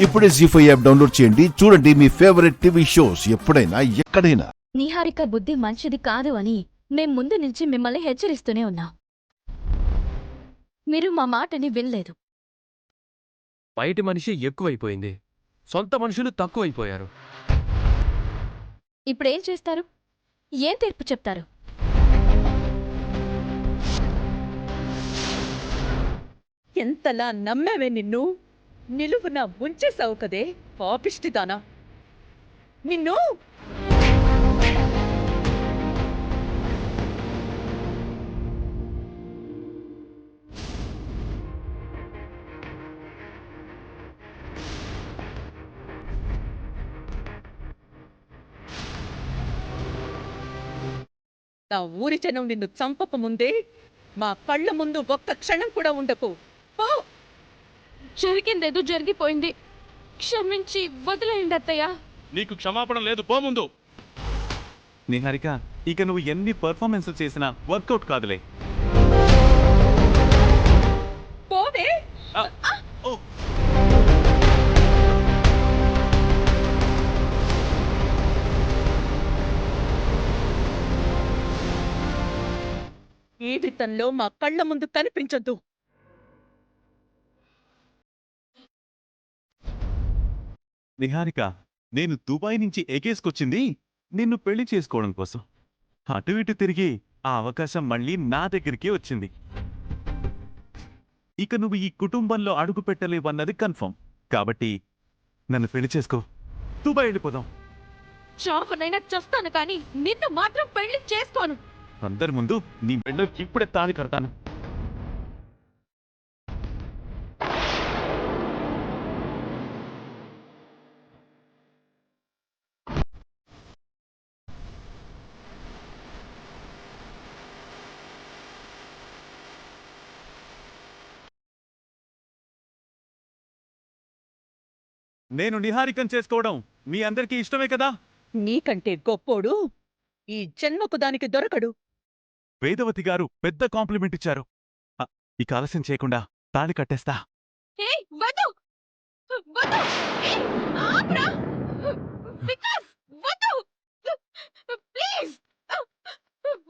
ఇప్పుడే జీ5 app download చేయండి. చూడండి మీ ఫేవరెట్ టీవీ షోస్ ఎప్పుడైనా ఎక్కడైనా. నిహారిక బుద్ధి మంచిది కాదు అని మేం ముందు నుంచి మిమ్మల్ని హెచ్చరిస్తూనే ఉన్నాం. మీరు మా మాటని వినలేదు. బయటి మనిషి ఎక్కువైపోయింది, సొంత మనుషులు తక్కువైపోయారు. ఇప్పుడేం చేస్తారు? ఏం తీర్పు చెప్తారు? ఎంతలా నమ్మావే నిన్ను నిలువున ముంచేసావు కదే పాపిష్టిదానా నిన్ను. నా ఊరి జనం నిన్ను చంపక ముందే మా కళ్ళ ముందు ఒక్క క్షణం కూడా ఉండకు. పో. జరిగిందేదో జరిగిపోయింది. క్షమించి వదిలేయండి అత్తయ్య. నీకు క్షమాపణ లేదు, పో ముందు. నిహారిక, ఇక నువ్వు ఎన్ని పర్ఫార్మెన్స్ చేసినా వర్కౌట్ కాదులే. పోవే. జీవితంలో మా కళ్ళ ముందు కనిపించొద్దు. నిహారిక, నేను దుబాయ్ నుంచి ఎగేసుకొచ్చింది నిన్ను పెళ్లి చేసుకోవడం కోసం. అటు ఇటు తిరిగి ఆ అవకాశం మళ్ళీ నా దగ్గరికి వచ్చింది. ఇక నువ్వు ఈ కుటుంబంలో అడుగు పెట్టలేవన్నది కన్ఫర్మ్. కాబట్టి నన్ను పెళ్లి చేసుకో, దుబాయ్ వెళ్ళిపోదాం. చావనైనా చస్తాను కానీ నిన్ను మాత్రం పెళ్లి చేసుకోను. అందరి ముందు నీ రెండు ఇప్పుడే తాళి కడతాను. నేను నిహారికం చేసుకోవడం మీ అందరికీ ఇష్టమే కదా? నీకంటే గొప్పోడు ఈ జన్మకు దానికి దొరకడు. వేదవతి గారు పెద్ద కాంప్లిమెంట్ ఇచ్చారు. ఇక ఆలస్యం చేయకుండా తాళి కట్టేస్తా. ఏయ్ వద్దు వద్దు. ఏయ్ ఆపురా. వికాస్ వద్దు ప్లీజ్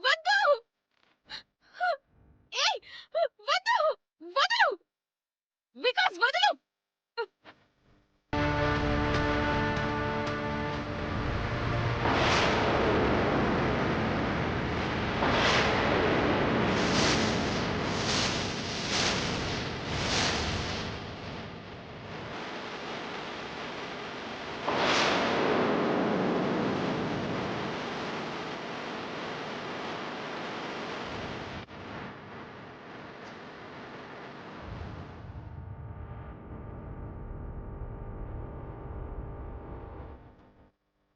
వద్దు. ఏయ్ వద్దు వదలు వికాస్ వదలు.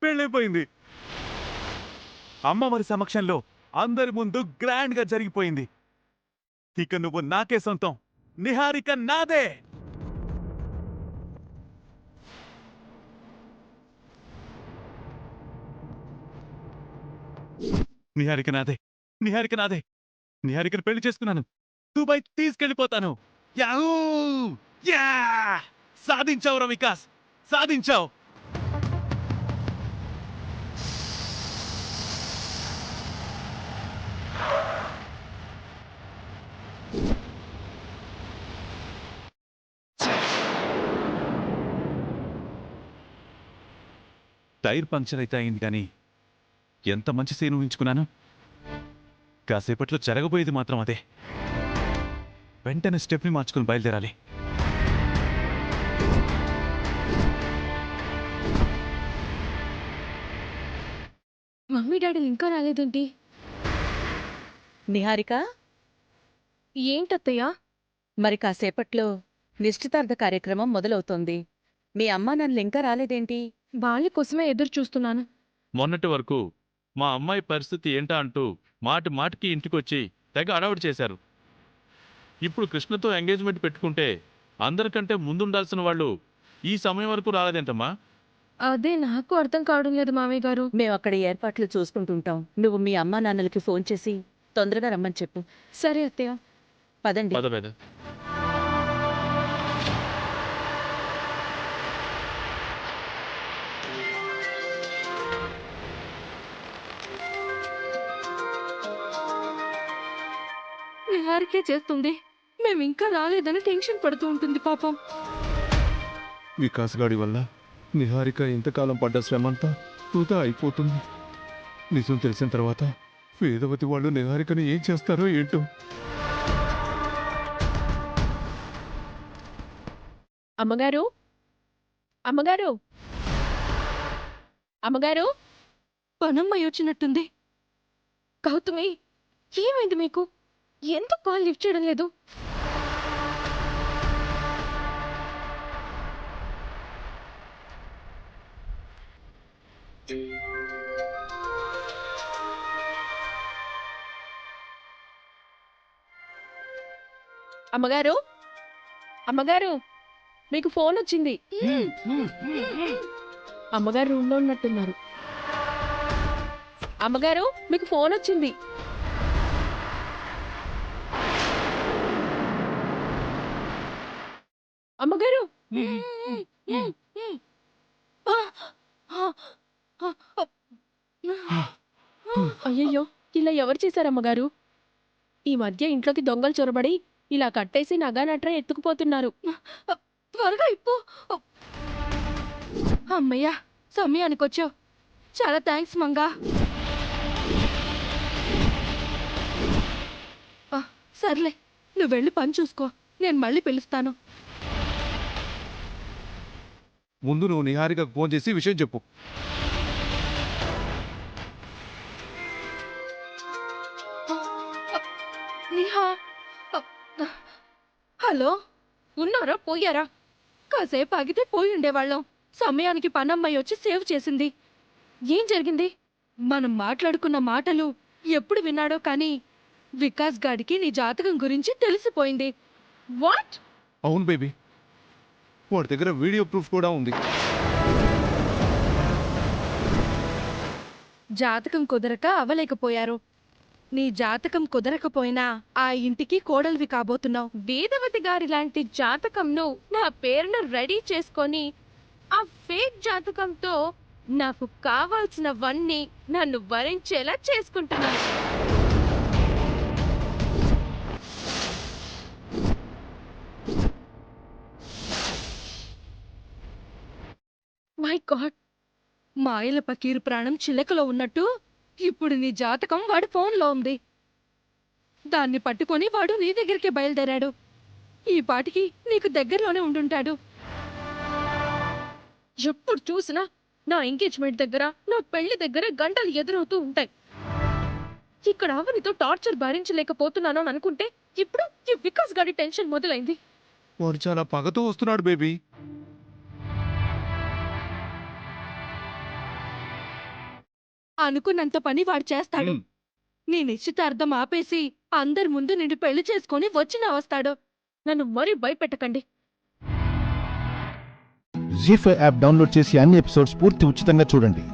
పెళ్ళైపోయింది. అమ్మవారి సమక్షంలో అందరి ముందు గ్రాండ్ గా జరిగిపోయింది. ఇక నువ్వు నాకే సొంతం. నిహారిక నాదే. నిహారిక నాదే. నిహారిక నాదే. నిహారికను పెళ్లి చేసుకున్నాను. దుబాయ్ తీసుకెళ్ళిపోతాను. యాహూ! యా! సాధించావురా వికాస్, సాధించావు. టైర్ పంక్చర్ అయితే అయింది కానీ ఎంత మంచి సీన్ ఊహించుకున్నాను. కాసేపట్లో జరగబోయేది మాత్రం అదే. వెంటనే స్టెప్ని మార్చుకుని బయలుదేరాలి. మమ్మీ డాడీలు ఇంకా రాలేదేంటి? నిహారిక, ఏంటత్తయ్య? మరి కాసేపట్లో నిశ్చితార్థ కార్యక్రమం మొదలవుతోంది. మీ అమ్మా నాన్నలు ఇంకా రాలేదేంటి? వాళ్ళ కోసమే ఎదురు చూస్తున్నాను. మొన్నటి వరకు మా అమ్మాయి పరిస్థితి ఏంటా అంటూ మాటి మాటికి ఇంటికొచ్చి తెగ అడవుడు చేశారు. ఇప్పుడు కృష్ణతో ఎంగేజ్మెంట్ పెట్టుకుంటే అందరికంటే ముందుండాల్సిన వాళ్ళు ఈ సమయం వరకు రాలేదేంటమ్మా? అదే నాకు అర్థం కావడం లేదు మామయ్య గారు. మేము అక్కడ ఏర్పాట్లు చూసుకుంటుంటాం. నువ్వు మీ అమ్మా నాన్నలకి ఫోన్ చేసి తొందరగా రమ్మని చెప్పు. సరే అత్తయ్య. పదండి. పద. నిహారికే చేస్తుంది. మేము ఇంకా రాలేదని టెన్షన్ పడుతూ ఉంటుంది పాపం. వికాస్ గాడి వల్ల నిహారిక ఇంతకాలం పడ్డ శ్రమంతా వృధా అయిపోతుంది. నిజం తెలిసిన తర్వాత వేదవతి వాళ్ళు నిహారికని ఏం చేస్తారో ఏంటో. అమ్మగారు, అమ్మగారు, అమ్మగారు, పనమ్మాయి వచ్చినట్టుంది. గౌతమి, ఏమైంది మీకు? ఎందుకు కాల్ లిఫ్ట్ చేయడం లేదు? అమ్మగారు, అమ్మగారు, మీకు ఫోన్ వచ్చింది. అమ్మగారు రూమ్లో ఉన్నట్టున్నారు. అమ్మగారు, మీకు ఫోన్ వచ్చింది. అమ్మగారు, అయ్యయ్యో, ఇలా ఎవరు చేశారమ్మగారు? ఈ మధ్య ఇంట్లోకి దొంగలు చొరబడి ఇలా కట్టేసి నగానట్రా ఎత్తుకుపోతున్నారు. త్వరగా ఇప్పు. అమ్మయ్యా, సమయానికి వచ్చావు. చాలా థ్యాంక్స్ మంగా. సర్లే, నువ్వు వెళ్ళి పని చూసుకో. నేను మళ్ళీ పిలుస్తాను. ముందు నువ్వు నిహారికకు ఫోన్ చేసి విషయం చెప్పు. నిహా, హలో, ఉన్నారా పోయారా? కాసేపు ఆగితే పోయి ఉండేవాళ్ళం. సమయానికి పనమ్మాయి వచ్చి సేవ్ చేసింది. ఏం జరిగింది? మనం మాట్లాడుకున్న మాటలు ఎప్పుడు విన్నాడో కానీ వికాస్ గాడికి నీ జాతకం గురించి తెలిసిపోయింది. వాట్? అవును బేబీ, వాడి దగ్గర వీడియో ప్రూఫ్ కూడా ఉంది. జాతకం కుదరక అవ్వలేకపోయారు. నీ జాతకం కుదరకపోయినా ఆ ఇంటికి కోడలివి కాబోతున్నావు. వేదవతి గారి లాంటి జాతకంను నా పేరును రెడీ చేసుకొని ఆ ఫేక్ జాతకంతో నాకు కావాల్సినవన్నీ నన్ను వరించేలా చేసుకుంటున్నాను. మై గాడ్, మాయల పకీరు ప్రాణం చిలకలో ఉన్నట్టు ఇప్పుడు నీ జాతకం వాడి ఫోన్లో ఉంది. దాన్ని పట్టుకొని వాడు నీ దగ్గరికి బయలుదేరాడు. ఈ పాటికి నీకు దగ్గరలోనే ఉండుంటాడు. ఎప్పుడు చూసినా నా ఎంగేజ్మెంట్ దగ్గర, నా పెళ్లి దగ్గర గంటలు ఎదురవుతూ ఉంటాయి. ఇక్కడ అవనితో టార్చర్ భరించలేకపోతున్నాను అని అనుకుంటే ఇప్పుడు ఈ వికాస్ గారి టెన్షన్ మొదలైంది. వాడు చాలా పగతో వస్తున్నాడు బేబీ. అనుకున్నంత పని వాడు చేస్తాడు. నీ నిశ్చితార్థం ఆపేసి అందరి ముందు నిన్ను పెళ్లి చేసుకొని వచ్చినా వస్తాడు. నన్ను మరీ భయపెట్టకండి. జీ5 యాప్ డౌన్లోడ్ చేసి అన్ని ఎపిసోడ్స్ పూర్తి ఉచితంగా చూడండి.